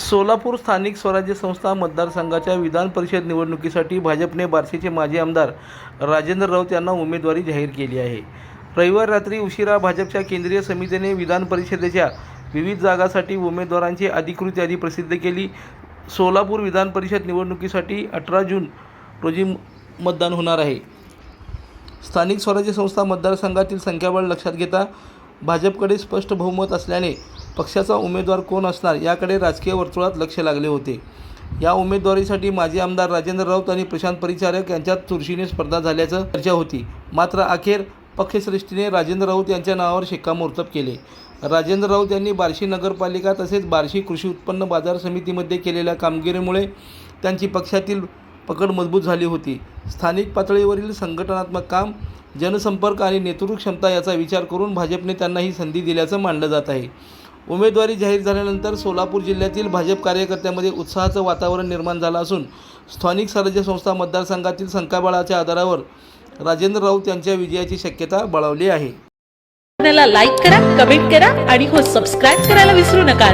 सोलापूर स्थानिक स्वराज्य संस्था मतदारसंघाच्या विधान परिषद निवडणुकीसाठी भाजपने बार्शीचे माजी आमदार राजेंद्र राऊत यांना उमेदवारी जाहीर केली आहे। रविवार रात्री उशिरा भाजपच्या केंद्रीय समितीने विधान परिषदेच्या विविध जागांसाठी उमेदवारांची अधिकृत यादी प्रसिद्ध केली। सोलापूर विधान परिषद निवडणुकीसाठी 18 जून रोजी मतदान होणार आहे। स्थानिक स्वराज्य संस्था मतदारसंघातील संख्याबळ लक्षात घेता भाजपकडे स्पष्ट बहुमत असल्याने पक्षाचा उमेदवार कोण असणार याकडे राजकीय वर्तुळात लक्ष लागले होते। या उमेदवारीसाठी माजी आमदार राजेंद्र राऊत आणि प्रशांत परिचारक यांच्यात चुरशीने स्पर्धा झाल्याची चर्चा होती। मात्र अखेर पक्षश्रेष्ठीने राजेंद्र राऊत यांच्या नावावर शिक्कामोर्तब केले। राजेंद्र राऊत यांनी बार्शी नगरपालिका तसेच बार्शी कृषी उत्पन्न बाजार समितीमध्ये केलेल्या कामगिरीमुळे त्यांची पक्षातील पकड मजबूत झाली होती। स्थानिक पातळीवरील संघटनात्मक काम, जनसंपर्क आणि नेतृत्व क्षमता याचा विचार करून भाजपने त्यांना ही संधी दिल्याचं मानलं जात आहे। उमेदवारी जाहीर झाल्यानंतर सोलापूर जिल्ह्यातील भाजप कार्यकर्त्यांमध्ये उत्साहाचं वातावरण निर्माण झालं असून स्थानिक स्वराज्य संस्था मतदारसंघातील संख्याबळाच्या आधारावर राजेंद्र राऊत यांच्या विजयाची शक्यता बळावली आहे। लाईक करा, कमेंट करा आणि सबस्क्राइब करायला विसरू नका।